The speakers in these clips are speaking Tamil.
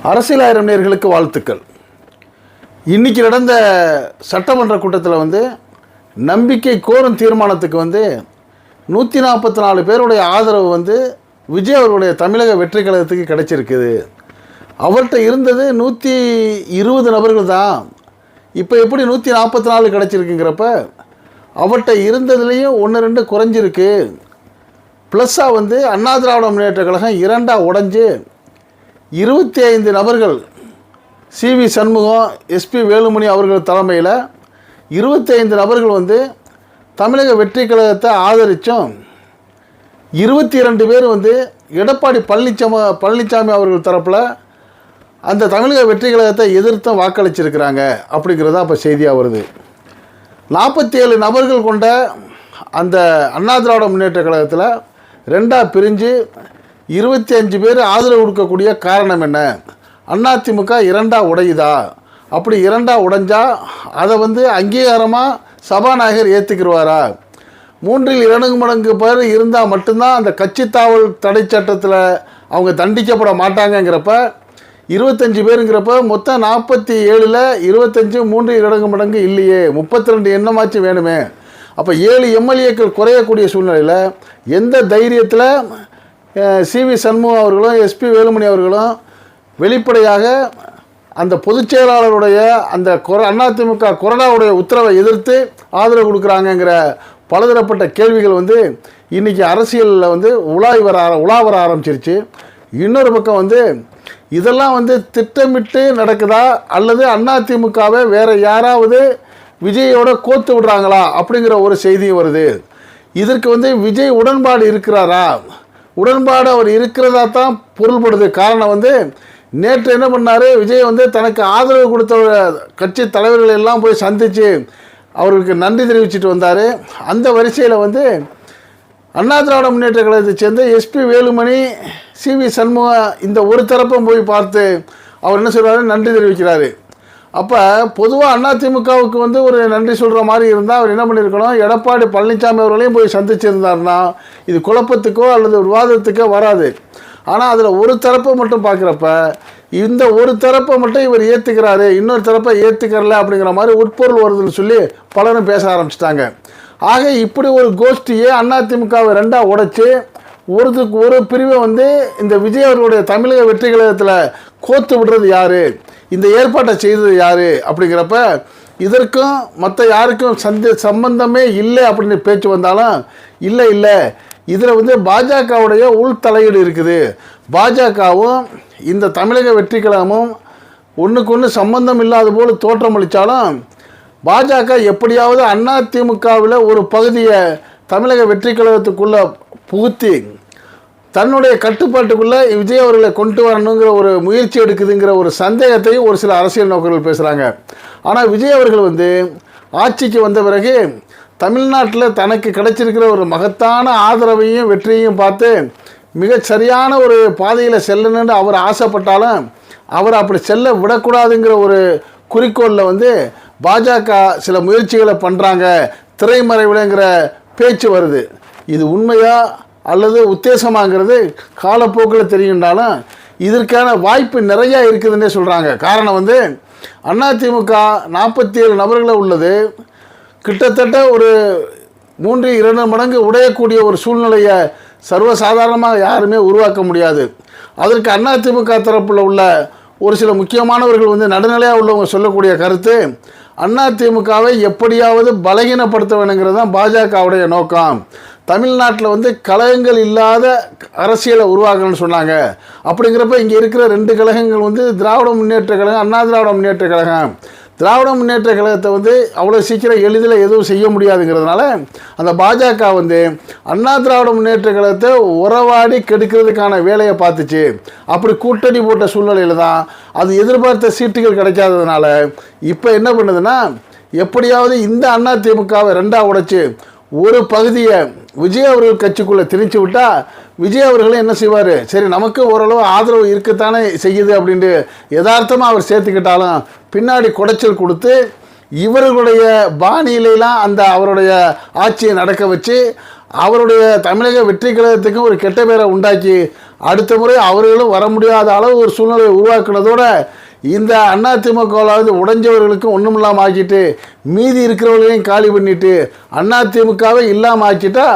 அரசியல் ஆயிரம் நேயர்களுக்கு வாழ்த்துக்கள். இன்றைக்கி நடந்த சட்டமன்ற கூட்டத்தில் நம்பிக்கை கோரும் தீர்மானத்துக்கு 144 பேருடைய ஆதரவு விஜய் அவர்களுடைய தமிழக வெற்றி கழகத்துக்கு கிடைச்சிருக்குது. அவர்கிட்ட இருந்தது 120 நபர்கள் தான். இப்போ எப்படி 144 கிடைச்சிருக்குங்கிறப்ப அவர்கிட்ட இருந்ததுலேயும் 1-2 குறைஞ்சிருக்கு. ப்ளஸ்ஸாக அண்ணா திராவிட முன்னேற்ற கழகம் 2ஆக உடைஞ்சு 25 நபர்கள் சிவி சண்முகம், எஸ்பி வேலுமணி அவர்கள் தலைமையில் 25 நபர்கள் தமிழக வெற்றி கழகத்தை ஆதரித்தும் 22 பேர் எடப்பாடி பழனிசாமி அவர்கள் தரப்பில் அந்த தமிழக வெற்றி கழகத்தை எதிர்த்தும் வாக்களிச்சிருக்கிறாங்க அப்படிங்கிறதா இப்போ செய்தியாக வருது. 47 நபர்கள் கொண்ட அந்த அண்ணா திராவிட முன்னேற்ற கழகத்தில் 2ஆக பிரிஞ்சு 25 பேர் ஆதரவு கொடுக்கக்கூடிய காரணம் என்ன? அதிமுக 2ஆக உடையுதா? அப்படி 2ஆக உடைஞ்சா அதை அங்கீகாரமாக சபாநாயகர் ஏற்றுக்கிடுவாரா? 3 மடங்கு பேர் இருந்தால் மட்டும்தான் அந்த கட்சி தாவல் தடை சட்டத்தில் அவங்க தண்டிக்கப்பட மாட்டாங்கங்கிறப்ப 25 பேருங்கிறப்ப மொத்தம் 47ல் 25 3 மடங்கு இல்லையே, 32 எண்ணமாச்சும் வேணுமே. அப்போ 7 எம்எல்ஏக்கள் குறையக்கூடிய சூழ்நிலையில் எந்த தைரியத்தில் சிவி சண்முகம் அவர்களும் எஸ்பி வேலுமணி அவர்களும் வெளிப்படையாக அந்த பொதுச் செயலாளருடைய அந்த அதிமுக கொறடாவுடைய உத்தரவை எதிர்த்து ஆதரவு கொடுக்குறாங்கங்கிற பலதரப்பட்ட கேள்விகள் இன்றைக்கி அரசியலில் உலா வர ஆரம்பிச்சிருச்சு. இன்னொரு பக்கம் இதெல்லாம் திட்டமிட்டு நடக்குதா அல்லது அதிமுகவை வேறு யாராவது விஜயோட கோத்து விடுறாங்களா அப்படிங்கிற ஒரு செய்தியும் வருது. இதற்கு விஜய் உடன்பாடு இருக்கிறாரா? உடன்பாடு அவர் இருக்கிறதா தான் பொருள்படுது. காரணம் நேற்று என்ன பண்ணார், விஜய் தனக்கு ஆதரவு கொடுத்த கட்சி தலைவர்கள் எல்லாம் போய் சந்தித்து அவர்களுக்கு நன்றி தெரிவிச்சுட்டு வந்தார். அந்த வரிசையில் அண்ணா திராவிட முன்னேற்ற கழகத்தை சேர்ந்த எஸ்பி வேலுமணி, சிவி சண்முகம் இந்த ஒரு தரப்பும் போய் பார்த்து அவர் என்ன சொல்கிறாரு, நன்றி தெரிவிக்கிறாரு. அப்போ பொதுவாக அதிமுகவுக்கு ஒரு நன்றி சொல்கிற மாதிரி இருந்தால் அவர் என்ன பண்ணியிருக்கணும், எடப்பாடி பழனிசாமி அவர்களையும் போய் சந்திச்சிருந்தாருன்னா இது குழப்பத்துக்கோ அல்லது விவாதத்துக்கோ வராது. ஆனால் அதில் ஒரு தரப்பை மட்டும் பார்க்குறப்ப இந்த ஒரு தரப்பை மட்டும் இவர் ஏற்றுக்கிறாரு, இன்னொரு தரப்பை ஏற்றுக்கிறல அப்படிங்கிற மாதிரி உட்பொருள் வருதுன்னு சொல்லி பலரும் பேச ஆரம்பிச்சிட்டாங்க. ஆக இப்படி ஒரு கோஷ்டியை அதிமுகவை 2ஆக உடைச்சி ஒரு பிரிவை இந்த விஜய் அவர்களுடைய தமிழக வெற்றி கழகத்தில் கோத்து விடுறது யார், இந்த ஏற்பாட்டை செய்தது யார் அப்படிங்கிறப்ப இதற்கும் மற்ற யாருக்கும் சம்பந்தமே இல்லை அப்படின்னு பேச்சு வந்தாலும் இல்லை இதில் பாஜகவுடைய உள் தலையீடு இருக்குது. பாஜகவும் இந்த தமிழக வெற்றி கழகமும் ஒன்றுக்கு ஒன்று சம்பந்தம் இல்லாத போல் தோற்றமளித்தாலும் பாஜக எப்படியாவது அதிமுகவில் ஒரு பகுதியை தமிழக வெற்றி கழகத்துக்குள்ளே புகுத்தி தன்னுடைய கட்டுப்பாட்டுக்குள்ளே விஜய் அவர்களை கொண்டு வரணுங்கிற ஒரு முயற்சி எடுக்குதுங்கிற ஒரு சந்தேகத்தையும் ஒரு சில அரசியல் நோக்கர்கள் பேசுகிறாங்க. ஆனால் விஜய் அவர்கள் ஆட்சிக்கு வந்த பிறகு தமிழ்நாட்டில் தனக்கு கிடைச்சிருக்கிற ஒரு மகத்தான ஆதரவையும் வெற்றியையும் பார்த்து மிக சரியான ஒரு பாதையில் செல்லணுன்னு அவர் ஆசைப்பட்டாலும் அவர் அப்படி செல்ல விடக்கூடாதுங்கிற ஒரு குறிக்கோளில் பாஜக சில முயற்சிகளை பண்ணுறாங்க, திரைமறைவிலங்கிற பேச்சு வருது. இது உண்மையா அல்லது உத்தேசமாகிறது காலப்போக்கில் தெரியுண்டாலும் இதற்கான வாய்ப்பு நிறையா இருக்குதுன்னே சொல்கிறாங்க. காரணம் அதிமுக 47 நபர்களை உள்ளது, கிட்டத்தட்ட ஒரு 3-2 மடங்கு உடையக்கூடிய ஒரு சூழ்நிலையை சர்வசாதாரணமாக யாருமே உருவாக்க முடியாது. அதற்கு அதிமுக தரப்பில் உள்ள ஒரு சில முக்கியமானவர்கள் நடுநிலையாக உள்ளவங்க சொல்லக்கூடிய கருத்து, அதிமுகவை எப்படியாவது பலகீனப்படுத்த வேணுங்கிறது தான் பாஜகவுடைய நோக்கம். தமிழ்நாட்டில் கழகங்கள் இல்லாத அரசியலை உருவாக்கணும்னு சொன்னாங்க. அப்படிங்கிறப்ப இங்கே இருக்கிற 2 கழகங்கள் திராவிட முன்னேற்ற கழகம், அண்ணா திராவிட முன்னேற்ற கழகம். திராவிட முன்னேற்ற கழகத்தை அவ்வளோ சீக்கிரம் எளிதில் எதுவும் செய்ய முடியாதுங்கிறதுனால அந்த பாஜக அண்ணா திராவிட முன்னேற்ற கழகத்தை உறவாடி கெடுக்கிறதுக்கான வேலையை பார்த்துச்சு. அப்படி கூட்டணி போட்ட சூழ்நிலையில் தான் அது எதிர்பார்த்த சீட்டுகள் கிடைக்காததுனால இப்போ என்ன பண்ணுதுன்னா, எப்படியாவது இந்த அதிமுகவை 2ஆக உடைச்சு ஒரு பகுதியை விஜய் அவர்கள் கட்சிக்குள்ளே திணிச்சு விட்டால் விஜய் அவர்களும் என்ன செய்வார், சரி நமக்கு ஓரளவு ஆதரவு இருக்கத்தானே செய்யுது அப்படின்ட்டு யதார்த்தமாக அவர் சேர்த்துக்கிட்டாலும் பின்னாடி குடைச்சல் கொடுத்து இவர்களுடைய பாணியிலாம் அந்த அவருடைய ஆட்சியை நடக்க வச்சு அவருடைய தமிழக வெற்றி கழகத்துக்கும் ஒரு கெட்ட பேரை உண்டாக்கி அடுத்த முறை அவர்களும் வர முடியாத அளவு ஒரு சூழ்நிலையை உருவாக்குனதோட இந்த அதிமுகவாவது உடைஞ்சவர்களுக்கும் ஒன்றும் இல்லாமல் ஆக்கிட்டு மீதி இருக்கிறவர்களையும் காலி பண்ணிட்டு அதிமுகவை இல்லாமல் ஆக்கிட்டா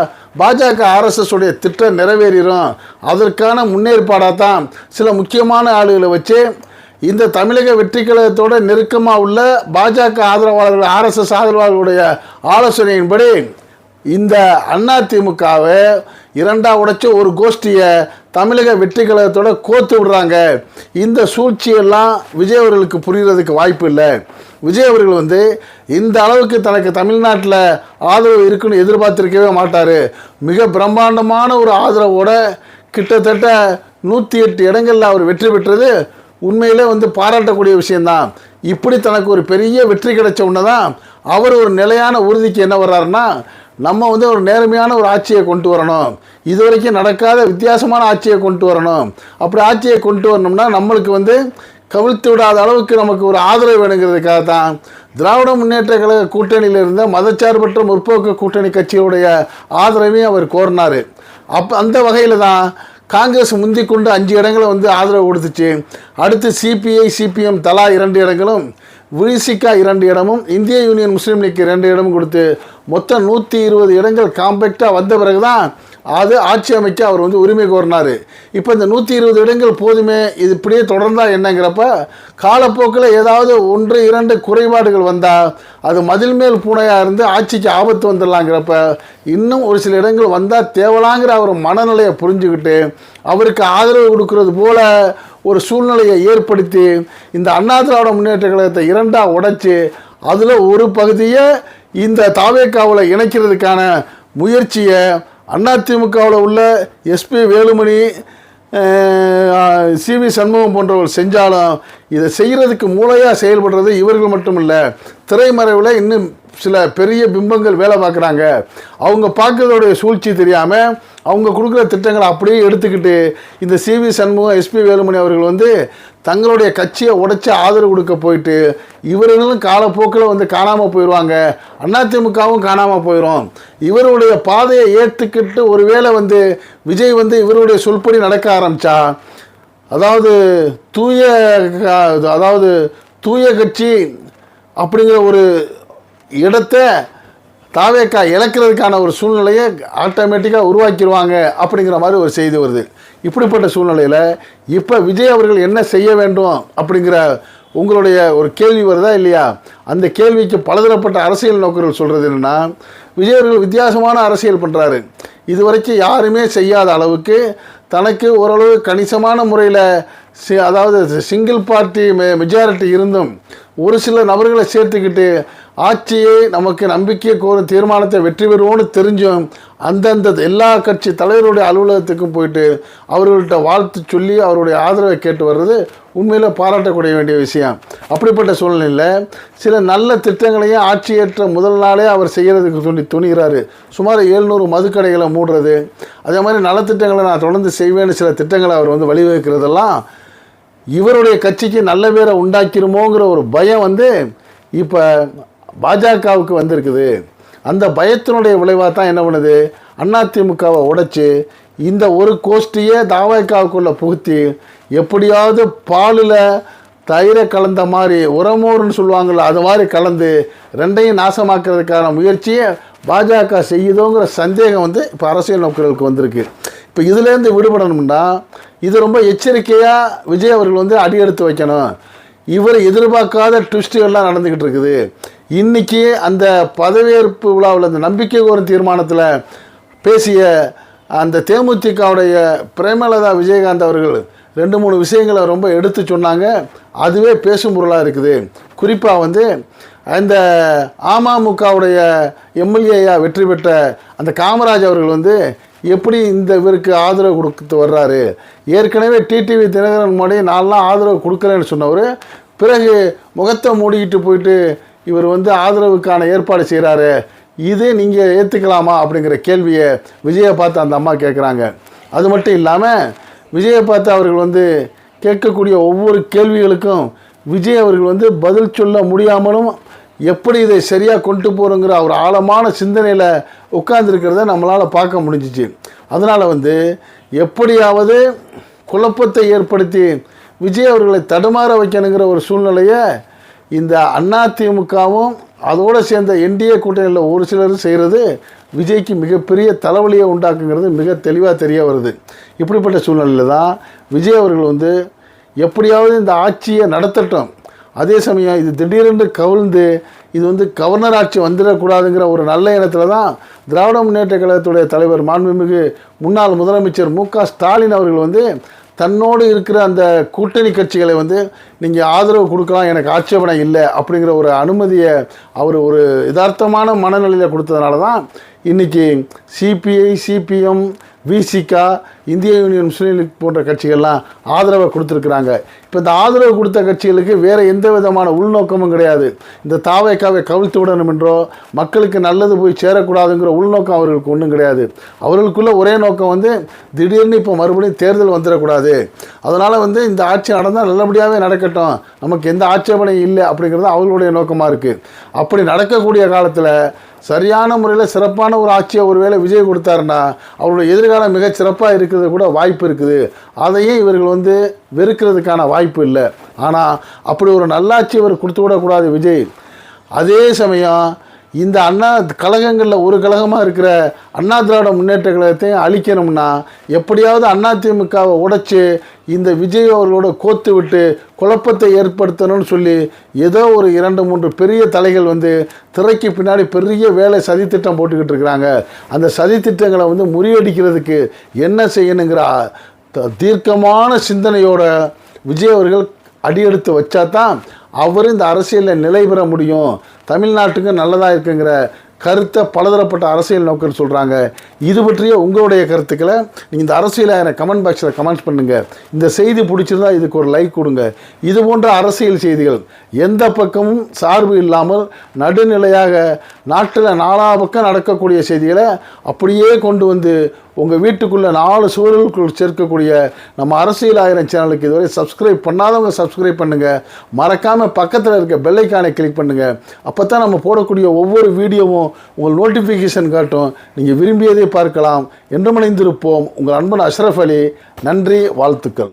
பாஜக ஆர்எஸ்எஸ் உடைய திட்டம் நிறைவேறிடும். அதற்கான முன்னேற்பாடாக தான் சில முக்கியமான ஆளுகளை வச்சு இந்த தமிழக வெற்றி கழகத்தோட நெருக்கமாக உள்ள பாஜக ஆதரவாளர்கள் ஆர்எஸ்எஸ் ஆதரவாளர்களுடைய ஆலோசனையின்படி இந்த அதிமுகவை இரண்டா உடைச்ச ஒரு கோஷ்டியை தமிழக வெற்றி கழகத்தோட கோத்து விடுறாங்க. இந்த சூழ்ச்சியெல்லாம் விஜய் அவர்களுக்கு புரிகிறதுக்கு வாய்ப்பு இல்லை. விஜய் அவர்கள் இந்த அளவுக்கு தனக்கு தமிழ்நாட்டில் ஆதரவு இருக்குன்னு எதிர்பார்த்திருக்கவே மாட்டார். மிக பிரம்மாண்டமான ஒரு ஆதரவோட கிட்டத்தட்ட 108 இடங்களில் அவர் வெற்றி பெற்றது உண்மையிலே பாராட்டக்கூடிய விஷயந்தான். இப்படி தனக்கு ஒரு பெரிய வெற்றி கிடைச்ச உடனே தான் அவர் ஒரு நிலையான உறுதிக்கு என்ன வர்றாருன்னா, நம்ம ஒரு நேர்மையான ஒரு ஆட்சியை கொண்டு வரணும், இதுவரைக்கும் நடக்காத வித்தியாசமான ஆட்சியை கொண்டு வரணும். அப்படி ஆட்சியை கொண்டு வரணும்னா நம்மளுக்கு கவிழ்த்து விடாத அளவுக்கு நமக்கு ஒரு ஆதரவு வேணுங்கிறதுக்காக தான் திராவிட முன்னேற்ற கழக கூட்டணியில் இருந்த மதச்சார்பற்ற முற்போக்கு கூட்டணி கட்சியுடைய ஆதரவையும் அவர் கோரினார். அந்த வகையில் தான் காங்கிரஸ் முந்தி கொண்டு 5 இடங்களை ஆதரவு கொடுத்துச்சு. அடுத்து சிபிஐ சிபிஎம் தலா 2 இடங்களும், விசிகா 2 இடமும், இந்திய யூனியன் முஸ்லீம் லீக் 2 இடமும் கொடுத்து மொத்தம் 120 இடங்கள் காம்பேக்டாக வந்த பிறகு தான் அது ஆட்சி அமைக்க அவர் உரிமை கோரினார். இப்போ இந்த 120 இடங்கள் போதுமே, இது இப்படியே தொடர்ந்தா என்னங்கிறப்ப காலப்போக்கில் ஏதாவது 1-2 குறைபாடுகள் வந்தால் அது மதில் மேல் பூனையாக இருந்து ஆட்சிக்கு ஆபத்து வந்துடலாங்கிறப்ப இன்னும் ஒரு சில இடங்கள் வந்தால் தேவலாங்கிற அவர் மனநிலையை புரிஞ்சுக்கிட்டு அவருக்கு ஆதரவு கொடுக்கறது போல ஒரு சூழ்நிலையை ஏற்படுத்தி இந்த அண்ணா திராவிட முன்னேற்ற கழகத்தை 2ஆ உடைச்சி அதில் ஒரு பகுதியை இந்த தாவேக்காவில் இணைக்கிறதுக்கான முயற்சியை அதிமுகவில் உள்ள எஸ்பி வேலுமணி, சிவி சண்முகம் போன்றவர்கள் செஞ்சாலும் இதை செய்கிறதுக்கு மூளையாக செயல்படுறது இவர்கள் மட்டும் இல்லை, திரைமறைவில் இன்னும் சில பெரிய பிம்பங்கள் வேலை பார்க்குறாங்க. அவங்க பார்க்கறதோடைய சூழ்ச்சி தெரியாமல் அவங்க கொடுக்குற திட்டங்களை அப்படியே எடுத்துக்கிட்டு இந்த சிவி சண்முகம், எஸ்பி வேலுமணி அவர்கள் தங்களுடைய கட்சியை உடைச்சி ஆதரவு கொடுக்க போயிட்டு இவர்களும் காலப்போக்கில் காணாமல் போயிடுவாங்க, அதிமுகவும் காணாமல் போயிடும். இவருடைய பாதையை ஏற்றுக்கிட்டு ஒருவேளை விஜய் இவருடைய சொல்படி நடக்க ஆரம்பித்தா, அதாவது தூய கட்சி அப்படிங்கிற ஒரு இடத்தை தாவேக்கா இழக்கிறதுக்கான ஒரு சூழ்நிலையை ஆட்டோமேட்டிக்காக உருவாக்கிடுவாங்க அப்படிங்கிற மாதிரி ஒரு செய்தி வருது. இப்படிப்பட்ட சூழ்நிலையில் இப்போ விஜய் அவர்கள் என்ன செய்ய வேண்டும் அப்படிங்கிற உங்களுடைய ஒரு கேள்வி வருதா இல்லையா? அந்த கேள்விக்கு பலதரப்பட்ட அரசியல் நோக்கர்கள் சொல்கிறது என்னென்னா, விஜய் அவர்கள் வித்தியாசமான அரசியல் பண்ணுறாரு. இதுவரைக்கும் யாருமே செய்யாத அளவுக்கு தனக்கு ஓரளவு கணிசமான முறையில் அதாவது சிங்கிள் பார்ட்டி மெஜாரிட்டி இருந்தும் ஒரு சில நபர்களை சேர்த்துக்கிட்டு ஆட்சியை நமக்கு நம்பிக்கை கோரும் தீர்மானத்தை வெற்றி பெறுவோன்னு தெரிஞ்சும் அந்தந்த எல்லா கட்சி தலைவருடைய அலுவலகத்துக்கும் போயிட்டு அவர்கள்ட்ட வாழ்த்து சொல்லி அவருடைய ஆதரவை கேட்டு வர்றது உண்மையில் பாராட்டக்கூடிய வேண்டிய விஷயம். அப்படிப்பட்ட சூழ்நிலையில் சில நல்ல திட்டங்களையும் ஆட்சியேற்ற முதல் நாளே அவர் செய்கிறதுக்கு துணிகிறாரு. சுமார் 700 மதுக்கடைகளை மூடுறது, அதே மாதிரி நலத்திட்டங்களை நான் தொடர்ந்து செய்வேன்னு சில திட்டங்களை அவர் வழிவகுக்கிறதெல்லாம் இவருடைய கட்சிக்கு நல்ல பேரை உண்டாக்கிருமோங்கிற ஒரு பயம் இப்போ பாஜகவுக்கு வந்திருக்குது. அந்த பயத்தினுடைய விளைவாக தான் என்ன பண்ணுது, அதிமுகவை உடைச்சி இந்த ஒரு கோஷ்டியை தாவேக்காவுக்குள்ளே புகுத்தி எப்படியாவது பாலில் தயிரை கலந்த மாதிரி உரமோர்னு சொல்லுவாங்கள்ல, அது மாதிரி கலந்து ரெண்டையும் நாசமாக்குறதுக்கான முயற்சியை பாஜக செய்யுதோங்கிற சந்தேகம் இப்போ அரசியல் நோக்கர்களுக்கு வந்திருக்கு. இப்போ இதுலேருந்து விடுபடணும்னா இது ரொம்ப எச்சரிக்கையாக விஜய் அவர்கள் அடி எடுத்து வைக்கணும். இவர் எதிர்பார்க்காத ட்விஸ்ட்டுகள்லாம் நடந்துக்கிட்டு இருக்குது. இன்றைக்கி அந்த பதவியேற்பு விழாவில் அந்த நம்பிக்கை கோரும் தீர்மானத்தில் பேசிய அந்த தேமுதிகவுடைய பிரேமலதா விஜயகாந்த் அவர்கள் 2-3 விஷயங்களை ரொம்ப எடுத்து சொன்னாங்க. அதுவே பேசும் பொருளாக இருக்குது. குறிப்பாக அந்த அமமுகவுடைய எம்எல்ஏயாக வெற்றி பெற்ற அந்த காமராஜ் அவர்கள் எப்படி இந்த இவருக்கு ஆதரவு கொடுத்து வர்றாரு. ஏற்கனவே டிடிவி தினகரன் முன்னாடி நான்லாம் ஆதரவு கொடுக்குறேன்னு சொன்னவர் பிறகு முகத்தை மூடிக்கிட்டு போயிட்டு இவர் ஆதரவுக்கான ஏற்பாடு செய்கிறாரு, இது நீங்கள் ஏற்றுக்கலாமா அப்படிங்கிற கேள்வியை விஜயை பார்த்து அந்த அம்மா கேட்குறாங்க. அது மட்டும் இல்லாமல் விஜயை பார்த்து அவர்கள் கேட்கக்கூடிய ஒவ்வொரு கேள்விகளுக்கும் விஜய் அவர்கள் பதில் சொல்ல முடியாமலும் எப்படி இதை சரியாக கொண்டு போகிறோங்கிற ஒரு ஆழமான சிந்தனையில் உட்கார்ந்துருக்கிறத நம்மளால் பார்க்க முடிஞ்சிச்சு. அதனால் வந்து எப்படியாவது குழப்பத்தை ஏற்படுத்தி விஜய் அவர்களை தடுமாற வைக்கணுங்கிற ஒரு சூழ்நிலையை இந்த அதிமுகவும் அதோடு சேர்ந்த என்டிஏ கூட்டணியில் ஒரு சிலர் செய்கிறது விஜய்க்கு மிகப்பெரிய தலைவலியை உண்டாக்குங்கிறது மிக தெளிவாக தெரிய வருது. இப்படிப்பட்ட சூழ்நிலையில் தான் விஜய் அவர்கள் வந்து எப்படியாவது இந்த ஆட்சியை நடத்தட்டும், அதே சமயம் இது திடீரென்று கவிழ்ந்து இது வந்து கவர்னர் ஆட்சி வந்துடக்கூடாதுங்கிற ஒரு நல்ல எண்ணத்தில் தான் திராவிட முன்னேற்ற கழகத்துடைய தலைவர் மாண்புமிகு முன்னாள் முதலமைச்சர் மு.க.ஸ்டாலின் அவர்கள் வந்து தன்னோடு இருக்கிற அந்த கூட்டணி கட்சிகளை வந்து நீங்கள் ஆதரவு கொடுக்கலாம், எனக்கு ஆட்சேபனை இல்லை அப்படிங்கிற ஒரு அனுமதியை அவர் ஒரு யதார்த்தமான மனநிலையில் கொடுத்ததுனால தான் இன்றைக்கி சிபிஐ, சிபிஎம், விசிகா, இந்திய யூனியன் முஸ்லீம் லீக் போன்ற கட்சிகள்லாம் ஆதரவை கொடுத்துருக்குறாங்க. இப்போ இந்த ஆதரவு கொடுத்த கட்சிகளுக்கு வேறு எந்த விதமான உள்நோக்கமும் கிடையாது. இந்த தாவேக்காவை கவிழ்த்து விடணும் என்றோ மக்களுக்கு நல்லது போய் சேரக்கூடாதுங்கிற உள்நோக்கம் அவர்களுக்கு ஒன்றும் கிடையாது. அவர்களுக்குள்ள ஒரே நோக்கம் வந்து திடீர்னு இப்போ மறுபடியும் தேர்தல் வந்துடக்கூடாது, அதனால் வந்து இந்த ஆட்சி நடந்தால் நல்லபடியாகவே நடக்கட்டும், நமக்கு எந்த ஆட்சேபனையும் இல்லை அப்படிங்கிறது அவர்களுடைய நோக்கமாக இருக்குது. அப்படி நடக்கக்கூடிய காலத்தில் சரியான முறையில் சிறப்பான ஒரு ஆட்சியை ஒருவேளை விஜய் கொடுத்தாருன்னா அவருடைய எதிர்காலம் மிகச் சிறப்பாக இருக்கிறது கூட வாய்ப்பு இருக்குது. அதையும் இவர்கள் வந்து வெறுக்கிறதுக்கான வாய்ப்பு இல்லை. ஆனால் அப்படி ஒரு நல்லாட்சி இவர் கொடுத்து விடக்கூடாது விஜய். அதே சமயம் இந்த அண்ணா கழகங்களில் ஒரு கழகமாக இருக்கிற அண்ணா திராவிட முன்னேற்ற கழகத்தையும் அழிக்கணும்னா எப்படியாவது அதிமுகவை உடைச்சி இந்த விஜய் அவர்களோட கோத்து விட்டு குழப்பத்தை ஏற்படுத்தணும்னு சொல்லி ஏதோ ஒரு 2-3 பெரிய தலைகள் வந்து திரைக்கு பின்னாடி பெரிய வேலை சதித்திட்டம் போட்டுக்கிட்டு இருக்கிறாங்க. அந்த சதித்திட்டங்களை வந்து முறியடிக்கிறதுக்கு என்ன செய்யணுங்கிற தீர்க்கமான சிந்தனையோட விஜய் அவர்கள் அடியெடுத்து வச்சா தான் அவர் இந்த அரசியலில் நிலை பெற முடியும், தமிழ்நாட்டுக்கு நல்லதாக இருக்குங்கிற கருத்தை பலதரப்பட்ட அரசியல் நோக்கர் சொல்கிறாங்க. இது பற்றிய உங்களுடைய கருத்துக்களை நீங்கள் இந்த அரசியலை எனக்கு கமெண்ட் பாக்ஸில் கமெண்ட்ஸ் பண்ணுங்கள். இந்த செய்தி பிடிச்சிருந்தா இதுக்கு ஒரு லைக் கொடுங்க. இது போன்ற அரசியல் செய்திகள் எந்த பக்கமும் சார்பு இல்லாமல் நடுநிலையாக நாட்டில் 4 பக்கம் நடக்கக்கூடிய செய்திகளை அப்படியே கொண்டு வந்து உங்கள் வீட்டுக்குள்ளே 4 சூழலுக்குள் சேர்க்கக்கூடிய நம்ம அரசியல் 1000 சேனலுக்கு இதுவரை சப்ஸ்கிரைப் பண்ணாதவங்க சப்ஸ்கிரைப் பண்ணுங்கள். மறக்காமல் பக்கத்தில் இருக்க பெல் ஐக்கானை கிளிக் பண்ணுங்கள். அப்போ தான் நம்ம போடக்கூடிய ஒவ்வொரு வீடியோவும் உங்கள் நோட்டிஃபிகேஷன் காட்டும், நீங்கள் விரும்பியதை பார்க்கலாம். என்றும் இணைந்திருப்போம். உங்கள் அன்பன் அஷ்ரஃப் அலி. நன்றி, வாழ்த்துக்கள்.